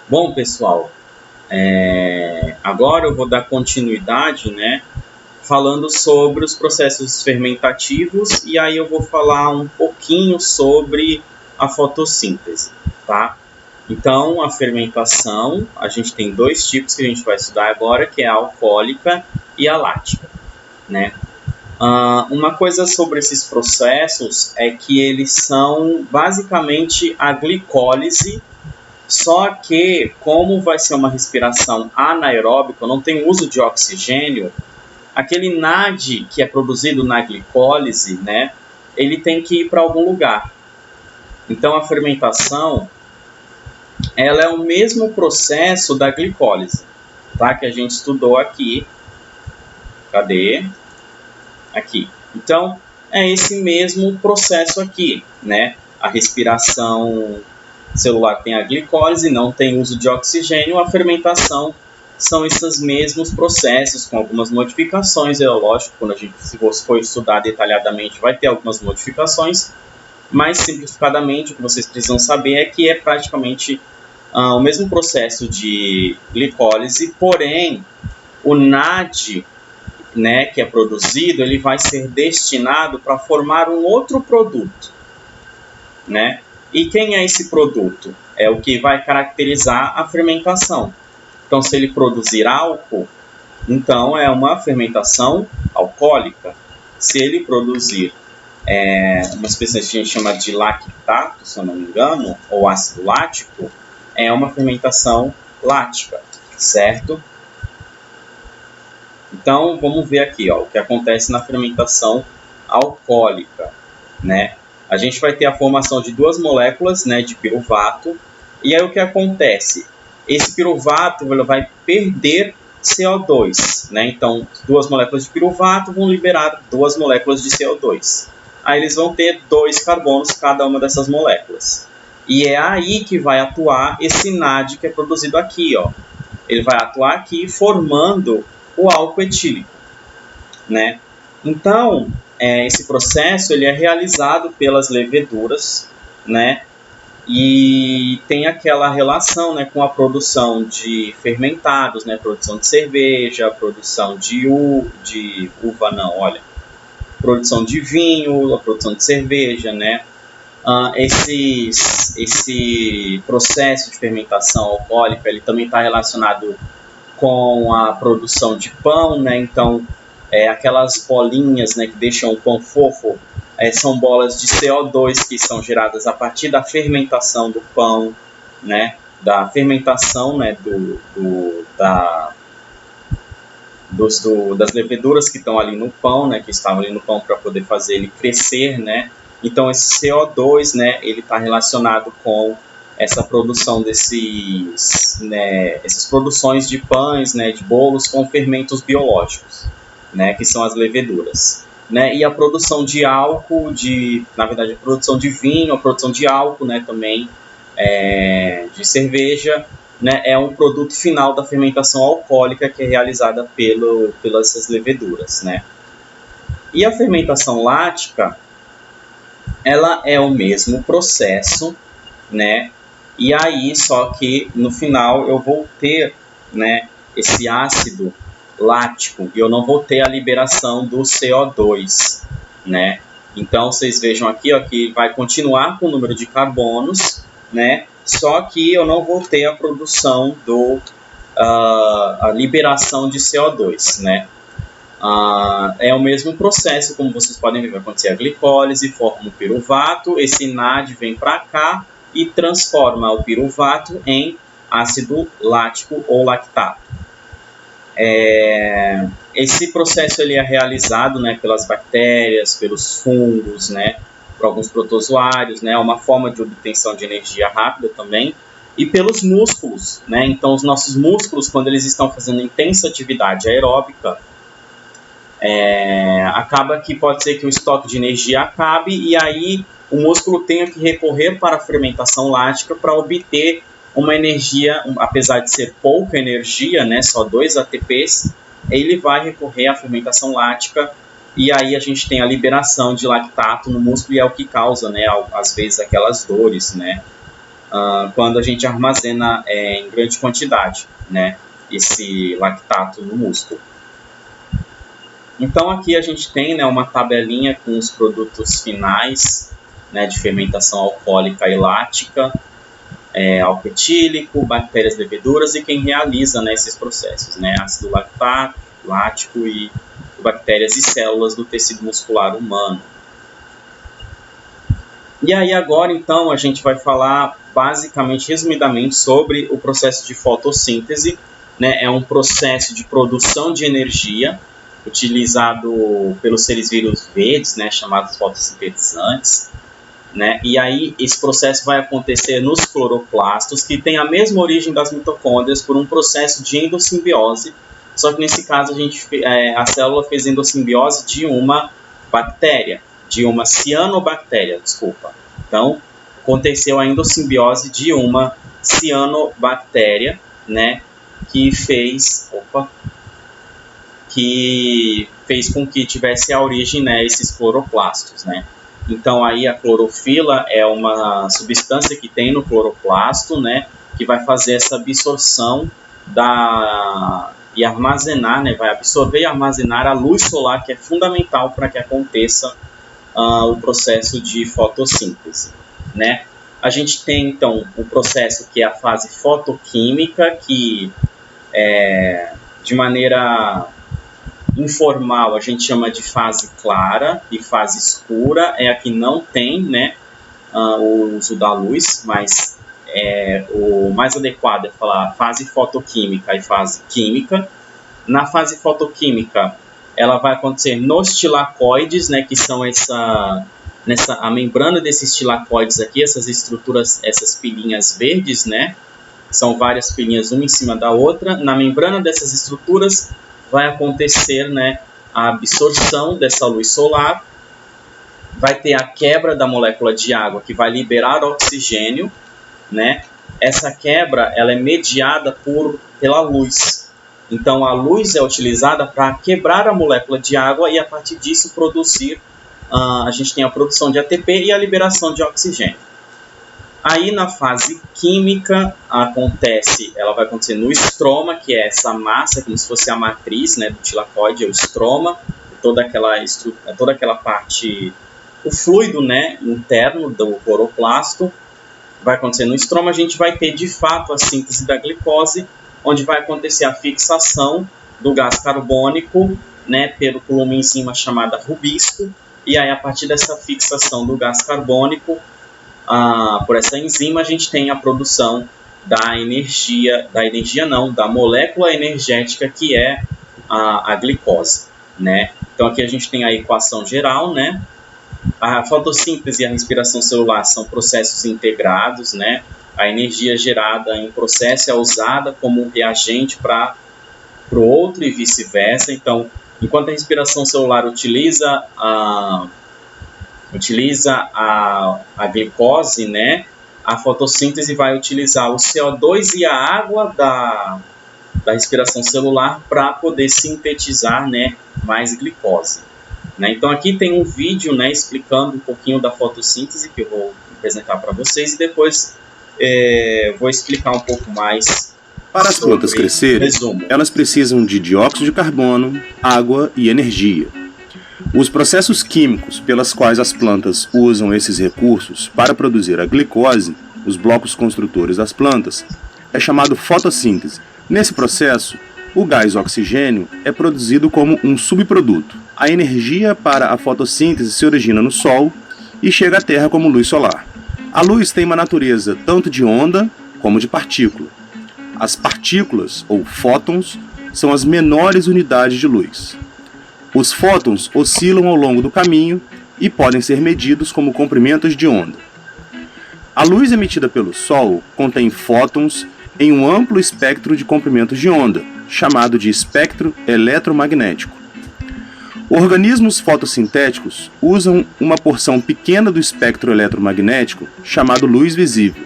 Bom, pessoal, agora eu vou dar continuidade, né, falando sobre os processos fermentativos e aí eu vou falar um pouquinho sobre a fotossíntese, tá? Então, a fermentação, a gente tem dois tipos que a gente vai estudar agora, que é a alcoólica e a lática, né? Uma coisa sobre esses processos é que eles são basicamente a glicólise, só que como vai ser uma respiração anaeróbica, não tem uso de oxigênio, aquele NAD que é produzido na glicólise, né, ele tem que ir para algum lugar. Então, a fermentação, ela é o mesmo processo da glicólise, tá? Que a gente estudou aqui. Cadê? Aqui. Então, é esse mesmo processo aqui, né? A respiração celular tem a glicólise, não tem uso de oxigênio, a fermentação são esses mesmos processos, com algumas modificações. É lógico, quando a gente for estudar detalhadamente, vai ter algumas modificações, mas simplificadamente o que vocês precisam saber é que é praticamente o mesmo processo de glicólise, porém o NAD, né, que é produzido, ele vai ser destinado para formar um outro produto, né? E quem é esse produto? É o que vai caracterizar a fermentação. Então, se ele produzir álcool, então é uma fermentação alcoólica. Se ele produzir uma espécie que a gente chama de lactato, se eu não me engano, ou ácido lático, é uma fermentação lática, certo? Então, vamos ver aqui, ó, o que acontece na fermentação alcoólica, né? A gente vai ter a formação de duas moléculas, né, de piruvato, e aí o que acontece? Esse piruvato vai perder CO2, né? Então, duas moléculas de piruvato vão liberar duas moléculas de CO2. Aí eles vão ter 2 carbonos cada uma dessas moléculas. E é aí que vai atuar esse NAD que é produzido aqui, ó. Ele vai atuar aqui formando o álcool etílico, né? Então, esse processo ele é realizado pelas leveduras, né? E tem aquela relação, né, com a produção de fermentados, né? Produção de cerveja, produção de uva não, olha, produção de vinho, a produção de cerveja, né? Esse processo de fermentação alcoólica ele também está relacionado com a produção de pão, né? Então, aquelas bolinhas, né, que deixam o pão fofo, são bolas de CO2 que são geradas a partir da fermentação do pão, né? Da fermentação, né, das leveduras que estão ali no pão, né, que estavam ali no pão para poder fazer ele crescer, né? Então, esse CO2, né, ele está relacionado com essa produção essas produções de pães, né, de bolos com fermentos biológicos, né, que são as leveduras, né, e a produção de álcool, na verdade, a produção de vinho, a produção de álcool, né, também de cerveja, né, é um produto final da fermentação alcoólica que é realizada pelas leveduras, né. E a fermentação lática, ela é o mesmo processo, né? E aí, só que no final eu vou ter, né, esse ácido lático e eu não vou ter a liberação do CO2, né? Então, vocês vejam aqui, ó, que vai continuar com o número de carbonos, né? Só que eu não vou ter a produção a liberação de CO2, né? É o mesmo processo, como vocês podem ver, vai acontecer a glicólise, forma um piruvato, esse NAD vem para cá e transforma o piruvato em ácido lático ou lactato. Esse processo ele é realizado, né, pelas bactérias, pelos fungos, né, por alguns protozoários, né, é uma forma de obtenção de energia rápida também, e pelos músculos, né, então os nossos músculos, quando eles estão fazendo intensa atividade aeróbica, acaba que pode ser que o estoque de energia acabe e aí o músculo tenha que recorrer para a fermentação lática para obter uma energia, apesar de ser pouca energia, né, só 2 ATPs, ele vai recorrer à fermentação lática e aí a gente tem a liberação de lactato no músculo e é o que causa, né, às vezes aquelas dores, né, quando a gente armazena em grande quantidade, né, esse lactato no músculo. Então aqui a gente tem, né, uma tabelinha com os produtos finais, né, de fermentação alcoólica e lática, álcool etílico, bactérias leveduras e quem realiza, né, esses processos, né, ácido lático e bactérias e células do tecido muscular humano. E aí agora então a gente vai falar basicamente, resumidamente, sobre o processo de fotossíntese, né, é um processo de produção de energia utilizado pelos seres vivos verdes, né, chamados fotossintetizantes, né? E aí esse processo vai acontecer nos cloroplastos, que tem a mesma origem das mitocôndrias por um processo de endossimbiose, só que nesse caso a célula fez endossimbiose de uma bactéria, de uma cianobactéria, desculpa. Então, aconteceu a endossimbiose de uma cianobactéria, né, que fez com que tivesse a origem, né, esses cloroplastos, né. Então, aí a clorofila é uma substância que tem no cloroplasto, né, que vai fazer essa absorção e armazenar, né, vai absorver e armazenar a luz solar, que é fundamental para que aconteça o processo de fotossíntese, né. A gente tem, então, o processo que é a fase fotoquímica, que de maneira informal a gente chama de fase clara e fase escura, é a que não tem, né, o uso da luz, mas o mais adequado é falar fase fotoquímica e fase química. Na fase fotoquímica, ela vai acontecer nos tilacoides, né, que são a membrana desses tilacoides aqui, essas estruturas, essas pilinhas verdes, né, são várias pilinhas uma em cima da outra. Na membrana dessas estruturas vai acontecer, né, a absorção dessa luz solar, vai ter a quebra da molécula de água que vai liberar oxigênio, né? Essa quebra ela é mediada pela luz. Então a luz é utilizada para quebrar a molécula de água e a partir disso produzir, a gente tem a produção de ATP e a liberação de oxigênio. Aí na fase química ela vai acontecer no estroma, que é essa massa, como se fosse a matriz, né, do tilacoide, é o estroma, toda aquela parte, o fluido, né, interno do cloroplasto. Vai acontecer no estroma, a gente vai ter de fato a síntese da glicose, onde vai acontecer a fixação do gás carbônico, né, por uma enzima chamada rubisco, e aí a partir dessa fixação do gás carbônico, por essa enzima, a gente tem a produção da molécula energética, que é a glicose, né? Então aqui a gente tem a equação geral, né? A fotossíntese e a respiração celular são processos integrados, né? A energia gerada em um processo é usada como um reagente para o outro e vice-versa. Então, enquanto a respiração celular utiliza a glicose, né, a fotossíntese vai utilizar o CO2 e a água da respiração celular para poder sintetizar, né, mais glicose, né? Então aqui tem um vídeo, né, explicando um pouquinho da fotossíntese que eu vou apresentar para vocês e depois vou explicar um pouco mais. Para as plantas crescerem, elas precisam de dióxido de carbono, água e energia. Os processos químicos pelos quais as plantas usam esses recursos para produzir a glicose, os blocos construtores das plantas, é chamado fotossíntese. Nesse processo, o gás oxigênio é produzido como um subproduto. A energia para a fotossíntese se origina no Sol e chega à Terra como luz solar. A luz tem uma natureza tanto de onda como de partícula. As partículas, ou fótons, são as menores unidades de luz. Os fótons oscilam ao longo do caminho e podem ser medidos como comprimentos de onda. A luz emitida pelo Sol contém fótons em um amplo espectro de comprimentos de onda, chamado de espectro eletromagnético. Organismos fotossintéticos usam uma porção pequena do espectro eletromagnético, chamado luz visível.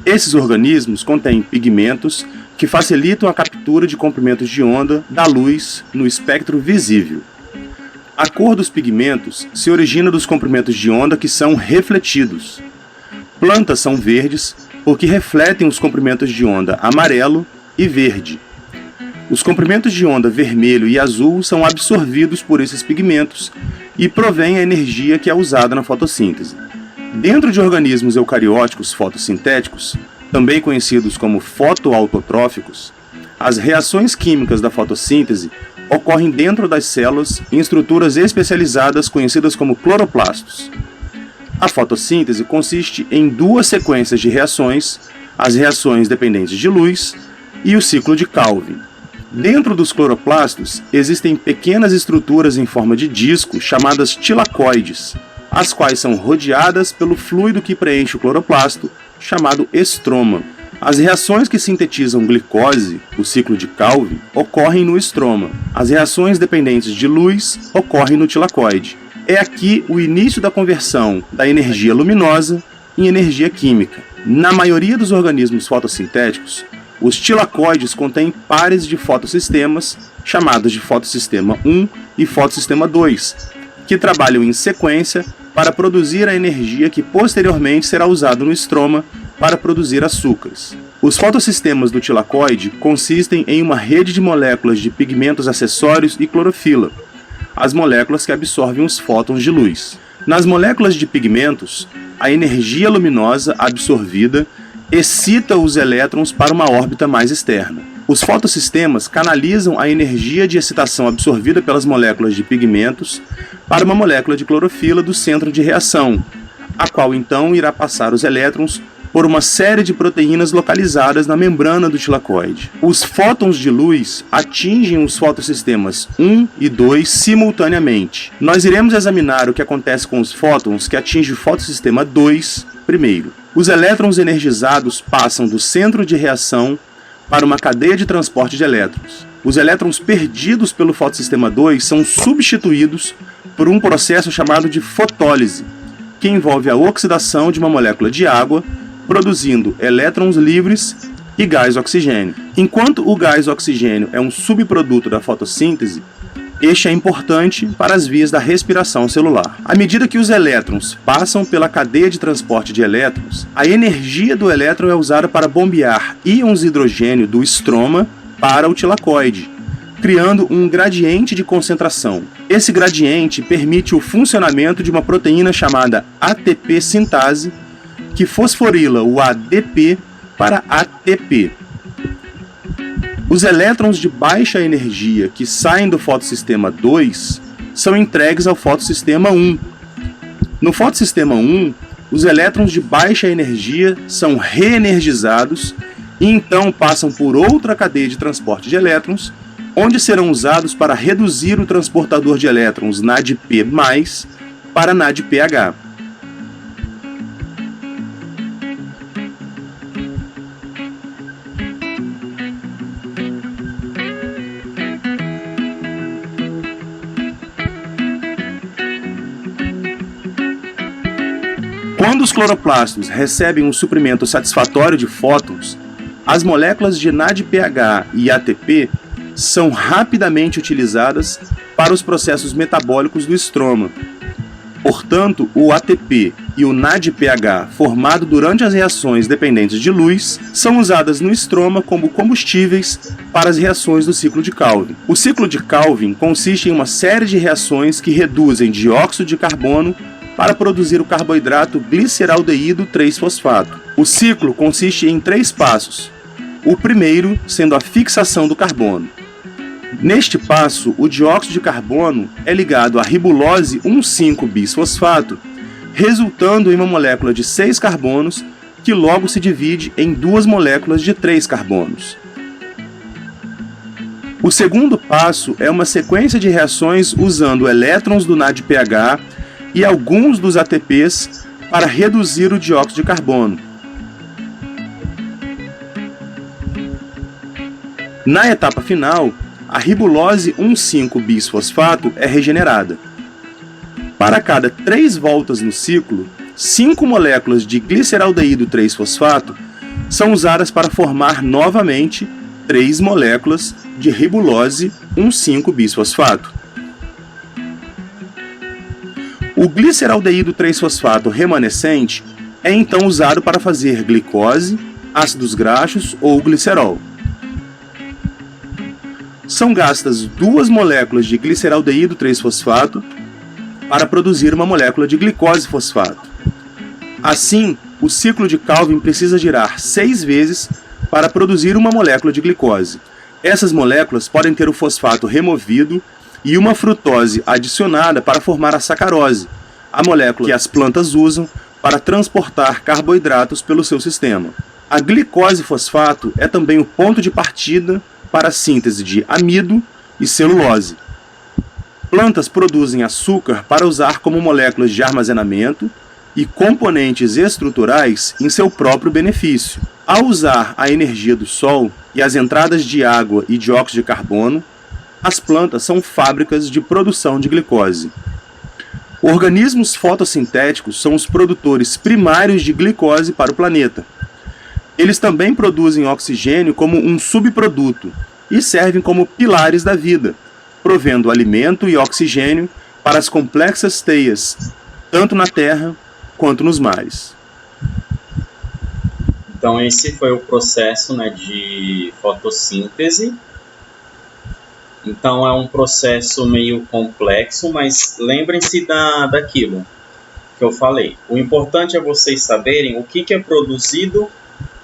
Esses organismos contêm pigmentos que facilitam a captura de comprimentos de onda da luz no espectro visível. A cor dos pigmentos se origina dos comprimentos de onda que são refletidos. Plantas são verdes porque refletem os comprimentos de onda amarelo e verde. Os comprimentos de onda vermelho e azul são absorvidos por esses pigmentos e provém a energia que é usada na fotossíntese. Dentro de organismos eucarióticos fotossintéticos, também conhecidos como fotoautotróficos, as reações químicas da fotossíntese ocorrem dentro das células em estruturas especializadas conhecidas como cloroplastos. A fotossíntese consiste em duas sequências de reações, as reações dependentes de luz e o ciclo de Calvin. Dentro dos cloroplastos existem pequenas estruturas em forma de disco chamadas tilacoides, as quais são rodeadas pelo fluido que preenche o cloroplasto, chamado estroma. As reações que sintetizam glicose, o ciclo de Calvin, ocorrem no estroma. As reações dependentes de luz ocorrem no tilacoide. É aqui o início da conversão da energia luminosa em energia química. Na maioria dos organismos fotossintéticos, os tilacoides contêm pares de fotossistemas, chamados de fotossistema 1 e fotossistema 2, que trabalham em sequência para produzir a energia que posteriormente será usada no estroma para produzir açúcares. Os fotossistemas do tilacoide consistem em uma rede de moléculas de pigmentos acessórios e clorofila, as moléculas que absorvem os fótons de luz. Nas moléculas de pigmentos, a energia luminosa absorvida excita os elétrons para uma órbita mais externa. Os fotossistemas canalizam a energia de excitação absorvida pelas moléculas de pigmentos para uma molécula de clorofila do centro de reação, a qual então irá passar os elétrons por uma série de proteínas localizadas na membrana do tilacoide. Os fótons de luz atingem os fotossistemas 1 e 2 simultaneamente. Nós iremos examinar o que acontece com os fótons que atingem o fotossistema 2 primeiro. Os elétrons energizados passam do centro de reação para uma cadeia de transporte de elétrons. Os elétrons perdidos pelo fotossistema 2 são substituídos por um processo chamado de fotólise, que envolve a oxidação de uma molécula de água, produzindo elétrons livres e gás oxigênio. Enquanto o gás oxigênio é um subproduto da fotossíntese, este é importante para as vias da respiração celular. À medida que os elétrons passam pela cadeia de transporte de elétrons, a energia do elétron é usada para bombear íons de hidrogênio do estroma para o tilacoide, criando um gradiente de concentração. Esse gradiente permite o funcionamento de uma proteína chamada ATP sintase, que fosforila o ADP para ATP. Os elétrons de baixa energia que saem do fotossistema 2 são entregues ao fotossistema 1. No fotossistema 1, os elétrons de baixa energia são reenergizados e então passam por outra cadeia de transporte de elétrons, onde serão usados para reduzir o transportador de elétrons NADP+, para NADPH. Quando os cloroplastos recebem um suprimento satisfatório de fótons, as moléculas de NADPH e ATP são rapidamente utilizadas para os processos metabólicos do estroma. Portanto, o ATP e o NADPH, formado durante as reações dependentes de luz, são usadas no estroma como combustíveis para as reações do ciclo de Calvin. O ciclo de Calvin consiste em uma série de reações que reduzem dióxido de carbono para produzir o carboidrato gliceraldeído 3-fosfato. O ciclo consiste em 3 passos, o primeiro sendo a fixação do carbono. Neste passo, o dióxido de carbono é ligado à ribulose 1,5-bisfosfato, resultando em uma molécula de 6 carbonos que logo se divide em 2 moléculas de 3 carbonos. O segundo passo é uma sequência de reações usando elétrons do NADPH e alguns dos ATPs para reduzir o dióxido de carbono. Na etapa final, a ribulose 1,5-bisfosfato é regenerada. Para cada 3 voltas no ciclo, 5 moléculas de gliceraldeído 3-fosfato são usadas para formar novamente 3 moléculas de ribulose 1,5-bisfosfato. O gliceraldeído 3-fosfato remanescente é então usado para fazer glicose, ácidos graxos ou glicerol. São gastas 2 moléculas de gliceraldeído 3-fosfato para produzir uma molécula de glicose-fosfato. Assim, o ciclo de Calvin precisa girar 6 vezes para produzir uma molécula de glicose. Essas moléculas podem ter o fosfato removido e uma frutose adicionada para formar a sacarose, a molécula que as plantas usam para transportar carboidratos pelo seu sistema. A glicose-fosfato é também o ponto de partida para a síntese de amido e celulose. Plantas produzem açúcar para usar como moléculas de armazenamento e componentes estruturais em seu próprio benefício. Ao usar a energia do sol e as entradas de água e dióxido de carbono, as plantas são fábricas de produção de glicose. Organismos fotossintéticos são os produtores primários de glicose para o planeta. Eles também produzem oxigênio como um subproduto e servem como pilares da vida, provendo alimento e oxigênio para as complexas teias, tanto na terra quanto nos mares. Então esse foi o processo, né, de fotossíntese. Então é um processo meio complexo, mas lembrem-se daquilo que eu falei. O importante é vocês saberem o que é produzido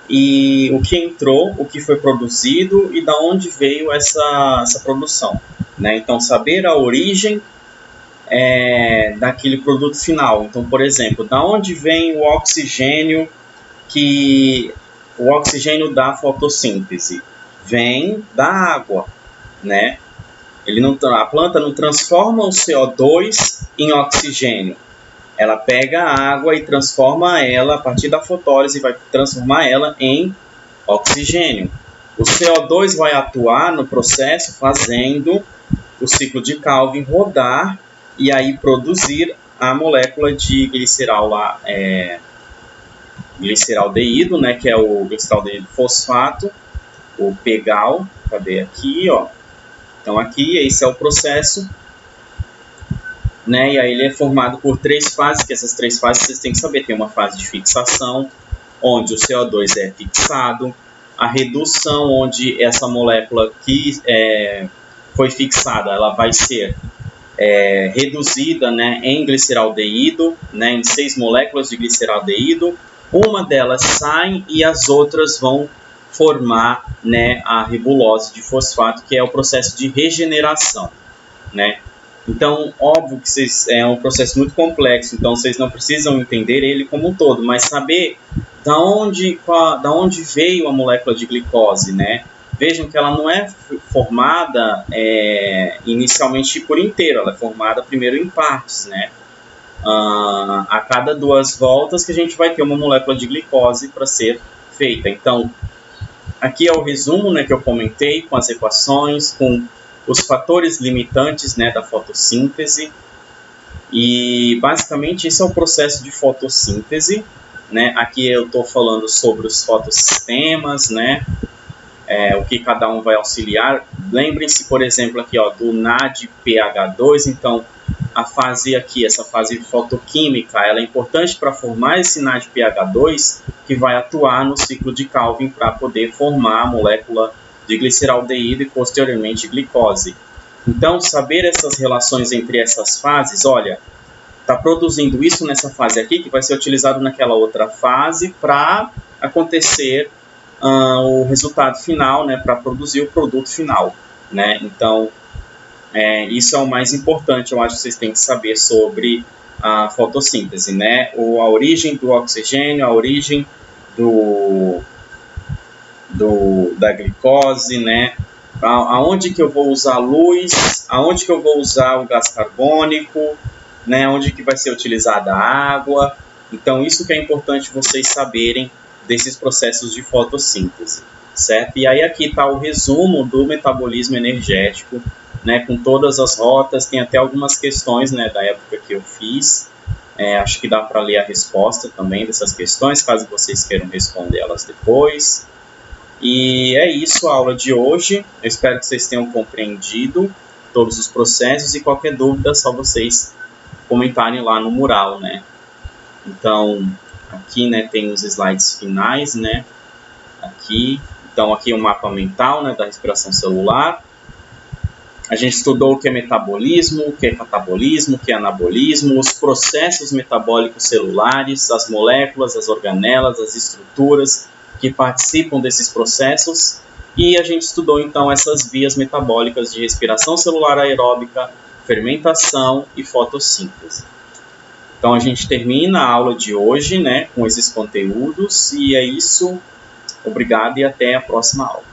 e o que entrou, o que foi produzido e da onde veio essa produção, né? Então saber a origem daquele produto final. Então, por exemplo, da onde vem o oxigênio da fotossíntese? Vem da água, né? A planta não transforma o CO2 em oxigênio. Ela pega a água e transforma ela, a partir da fotólise, vai transformar ela em oxigênio. O CO2 vai atuar no processo fazendo o ciclo de Calvin rodar e aí produzir a molécula de gliceraldeído, né, que é o gliceraldeído fosfato, o PGAL. Cadê aqui, ó? Então aqui esse é o processo, né? E aí ele é formado por 3 fases, que essas 3 fases vocês têm que saber. Tem uma fase de fixação, onde o CO2 é fixado, a redução, onde essa molécula que foi fixada, ela vai ser reduzida, né, em gliceraldeído, né, em 6 moléculas de gliceraldeído. Uma delas sai e as outras vão formar, né, a ribulose de fosfato, que é o processo de regeneração, né? Então, óbvio que é um processo muito complexo, então vocês não precisam entender ele como um todo, mas saber da onde veio a molécula de glicose, né? Vejam que ela não é formada inicialmente por inteiro, ela é formada primeiro em partes, né? A cada 2 voltas que a gente vai ter uma molécula de glicose para ser feita. Então, aqui é o resumo, né, que eu comentei, com as equações, com os fatores limitantes, né, da fotossíntese. E basicamente esse é o processo de fotossíntese, né? Aqui eu estou falando sobre os fotossistemas, né? O que cada um vai auxiliar. Lembrem-se, por exemplo, aqui, ó, do NADPH2. Então, a fase aqui, essa fase fotoquímica, ela é importante para formar esse NADPH2, que vai atuar no ciclo de Calvin para poder formar a molécula de gliceraldeído e posteriormente glicose. Então, saber essas relações entre essas fases, olha, está produzindo isso nessa fase aqui, que vai ser utilizado naquela outra fase para acontecer o resultado final, né, para produzir o produto final, né? Então, isso é o mais importante, eu acho que vocês têm que saber sobre a fotossíntese, né? A origem do oxigênio, a origem da glicose, né? Aonde que eu vou usar a luz, aonde que eu vou usar o gás carbônico, né? Onde que vai ser utilizada a água. Então, isso que é importante vocês saberem desses processos de fotossíntese, certo? E aí aqui está o resumo do metabolismo energético, né? Com todas as rotas, tem até algumas questões, né, da época que eu fiz. Acho que dá para ler a resposta também dessas questões, caso vocês queiram responder elas depois. E é isso a aula de hoje. Eu espero que vocês tenham compreendido todos os processos e qualquer dúvida é só vocês comentarem lá no mural, né? Então, Aqui, né, tem os slides finais, né? Aqui, então aqui é um mapa mental, né, da respiração celular. A gente estudou o que é metabolismo, o que é catabolismo, o que é anabolismo, os processos metabólicos celulares, as moléculas, as organelas, as estruturas que participam desses processos. E a gente estudou então essas vias metabólicas de respiração celular aeróbica, fermentação e fotossíntese. Então a gente termina a aula de hoje, né, com esses conteúdos, e é isso. Obrigado e até a próxima aula.